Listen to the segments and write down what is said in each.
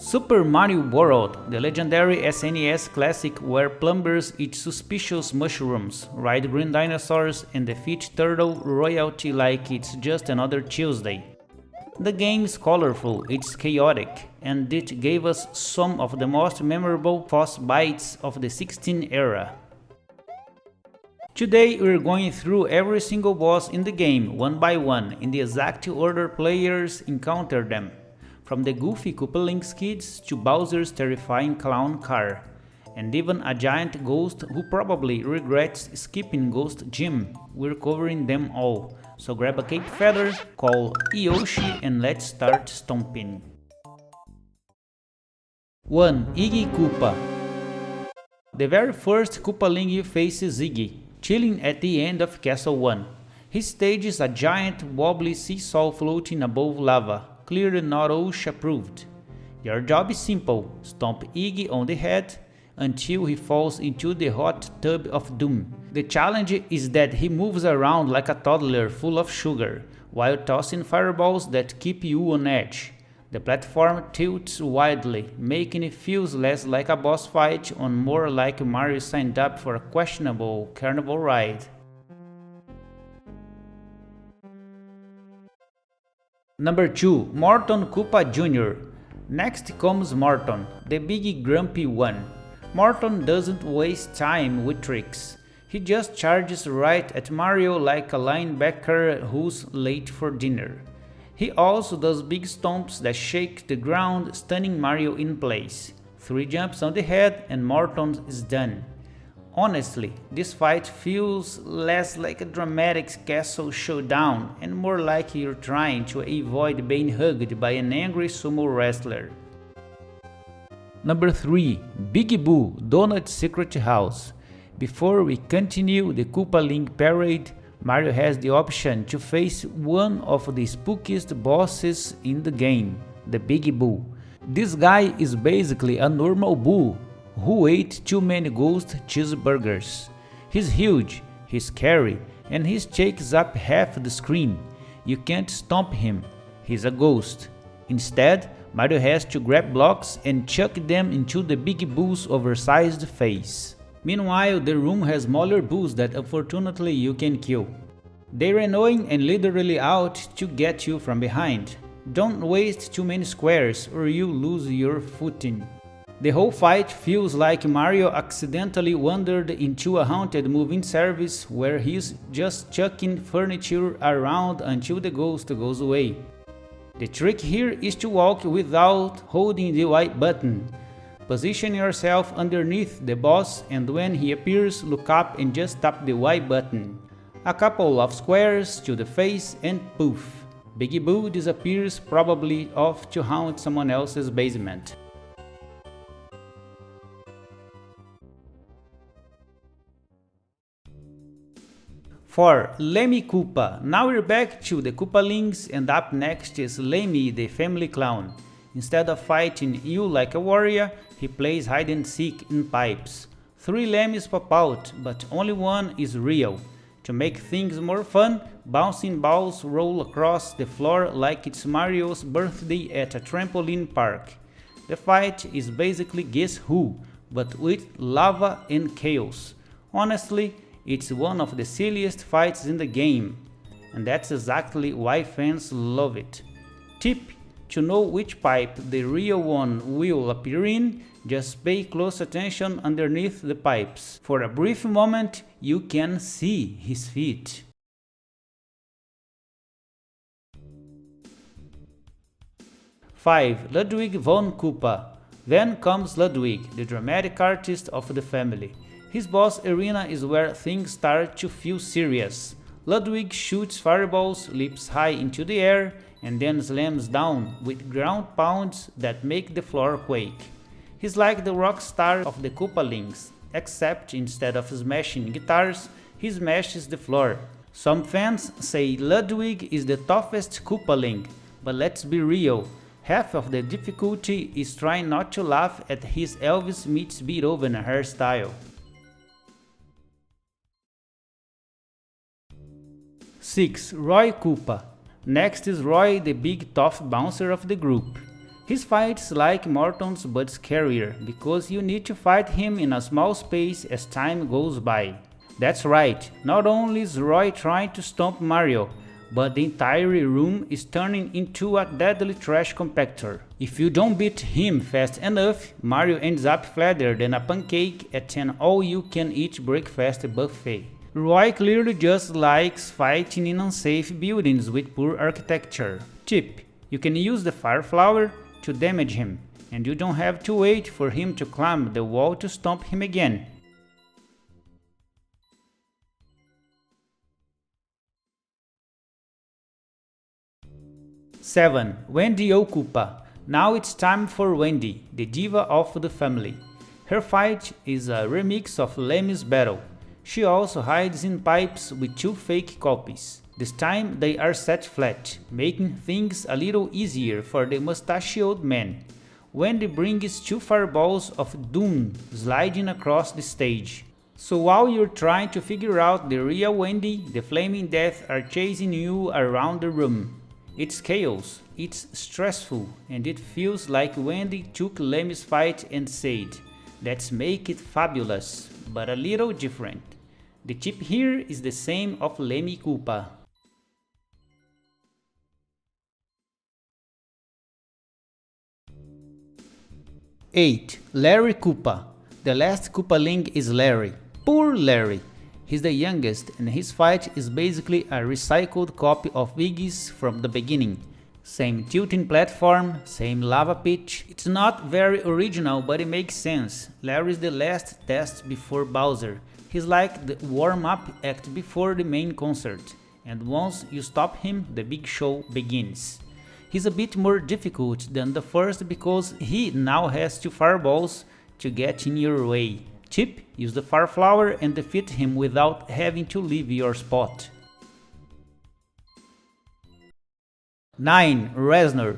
Super Mario World, the legendary SNES classic where plumbers eat suspicious mushrooms, ride green dinosaurs, and defeat turtle royalty like it's just another Tuesday. The game is colorful, it's chaotic, and it gave us some of the most memorable boss fights of the 16 era. Today we're going through every single boss in the game, one by one, in the exact order players encounter them. From the goofy Koopalings kids to Bowser's terrifying clown car, and even a giant ghost who probably regrets skipping Ghost Gym. We're covering them all, so grab a cape feather, call Yoshi, and let's start stomping. 1. Iggy Koopa. The very first Koopaling faces Iggy, chilling at the end of Castle 1. His stage is a giant wobbly seesaw floating above lava, clearly not OSHA approved. Your job is simple, stomp Iggy on the head until he falls into the hot tub of doom. The challenge is that he moves around like a toddler full of sugar, while tossing fireballs that keep you on edge. The platform tilts wildly, making it feel less like a boss fight and more like Mario signed up for a questionable carnival ride. Number 2. Morton Koopa Jr. Next comes Morton, the big grumpy one. Morton doesn't waste time with tricks. He just charges right at Mario like a linebacker who's late for dinner. He also does big stomps that shake the ground, stunning Mario in place. 3 jumps on the head and Morton is done. Honestly, this fight feels less like a dramatic castle showdown and more like you're trying to avoid being hugged by an angry sumo wrestler. Number 3. Big Boo Donut Secret House. Before we continue the Koopaling parade, Mario has the option to face one of the spookiest bosses in the game, the Big Boo. This guy is basically a normal Boo who ate too many ghost cheeseburgers. He's huge, he's scary, and he shakes up half the screen. You can't stomp him, he's a ghost. Instead, Mario has to grab blocks and chuck them into the Big Boo's oversized face. Meanwhile, the room has smaller boos that unfortunately you can kill. They're annoying and literally out to get you from behind. Don't waste too many squares or you lose your footing. The whole fight feels like Mario accidentally wandered into a haunted moving service where he's just chucking furniture around until the ghost goes away. The trick here is to walk without holding the white button. Position yourself underneath the boss and when he appears, look up and just tap the Y button. A couple of squares to the face and poof, Big Boo disappears, probably off to haunt someone else's basement. 4. Lemmy Koopa. Now we're back to the Koopalings and up next is Lemmy the family clown. Instead of fighting you like a warrior, he plays hide and seek in pipes. 3 Lemmys pop out, but only one is real. To make things more fun, bouncing balls roll across the floor like it's Mario's birthday at a trampoline park. The fight is basically Guess Who, but with lava and chaos. Honestly, it's one of the silliest fights in the game, and that's exactly why fans love it. Tip: to know which pipe the real one will appear in, just pay close attention underneath the pipes. For a brief moment, you can see his feet. Five. Ludwig von Koopa. Then comes Ludwig, the dramatic artist of the family. His boss arena is where things start to feel serious. Ludwig shoots fireballs, leaps high into the air, and then slams down with ground pounds that make the floor quake. He's like the rock star of the Koopalings, except instead of smashing guitars, he smashes the floor. Some fans say Ludwig is the toughest Koopaling, but let's be real, half of the difficulty is trying not to laugh at his Elvis meets Beethoven hairstyle. 6. Roy Koopa. Next is Roy, the big tough bouncer of the group. His fights like Morton's but scarier, because you need to fight him in a small space as time goes by. That's right, not only is Roy trying to stomp Mario, but the entire room is turning into a deadly trash compactor. If you don't beat him fast enough, Mario ends up flatter than a pancake at an all-you-can-eat breakfast buffet. Roy clearly just likes fighting in unsafe buildings with poor architecture. Tip: you can use the fire flower to damage him, and you don't have to wait for him to climb the wall to stomp him again. Seven. Wendy O Koopa. Now it's time for Wendy, the diva of the family. Her fight is a remix of Lemmy's battle. She also hides in pipes with two fake copies. This time they are set flat, making things a little easier for the mustachioed man. Wendy brings two fireballs of doom sliding across the stage. So while you're trying to figure out the real Wendy, the flaming death are chasing you around the room. It's chaos, it's stressful, and it feels like Wendy took Lemmy's fight and said, "Let's make it fabulous, but a little different." The tip here is the same of Lemmy Koopa. 8. Larry Koopa. The last Koopaling is Larry. Poor Larry. He's the youngest and his fight is basically a recycled copy of Iggy's from the beginning. Same tilting platform, same lava pit. It's not very original, but it makes sense. Larry's the last test before Bowser. He's like the warm-up act before the main concert. And once you stop him, the big show begins. He's a bit more difficult than the first because he now has two fireballs to get in your way. Tip: use the fire flower and defeat him without having to leave your spot. 9. Reznor.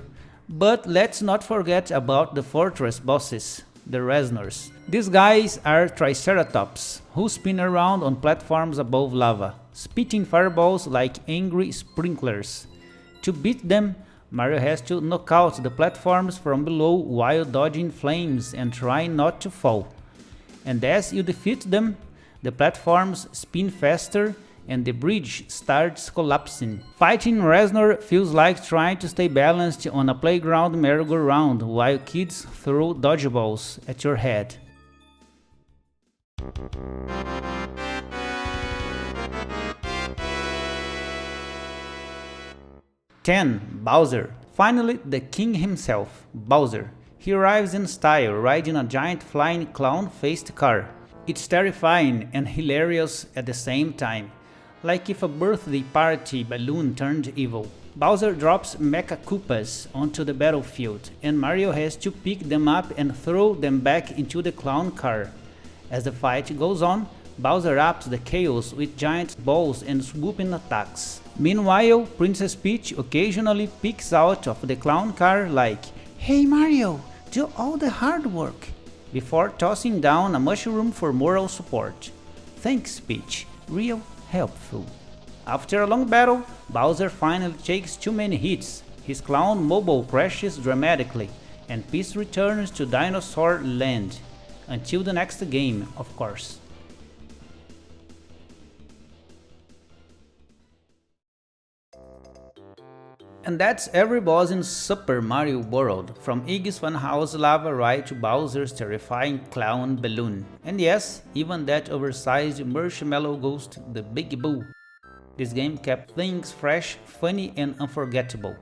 But let's not forget about the fortress bosses, the Reznors. These guys are Triceratops, who spin around on platforms above lava, spitting fireballs like angry sprinklers. To beat them, Mario has to knock out the platforms from below while dodging flames and trying not to fall. And as you defeat them, the platforms spin faster and the bridge starts collapsing. Fighting Reznor feels like trying to stay balanced on a playground merry-go-round while kids throw dodgeballs at your head. 10. Bowser. Finally, the king himself, Bowser. He arrives in style, riding a giant flying clown-faced car. It's terrifying and hilarious at the same time, like if a birthday party balloon turned evil. Bowser drops Mecha Koopas onto the battlefield, and Mario has to pick them up and throw them back into the clown car. As the fight goes on, Bowser ups the chaos with giant balls and swooping attacks. Meanwhile, Princess Peach occasionally peeks out of the clown car like, "Hey Mario, do all the hard work," before tossing down a mushroom for moral support. "Thanks Peach, real helpful." After a long battle, Bowser finally takes too many hits. His clown mobile crashes dramatically, and Peach returns to Dinosaur Land. Until the next game, of course. And that's every boss in Super Mario World, from Iggy's Funhouse lava ride to Bowser's terrifying clown balloon. And yes, even that oversized marshmallow ghost, the Big Boo. This game kept things fresh, funny and unforgettable.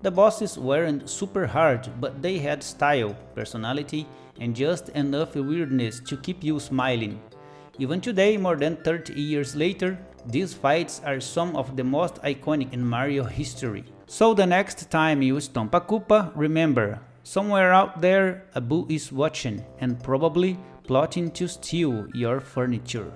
The bosses weren't super hard, but they had style, personality, and just enough weirdness to keep you smiling. Even today, more than 30 years later, these fights are some of the most iconic in Mario history. So the next time you stomp a Koopa, remember, somewhere out there a Boo is watching and probably plotting to steal your furniture.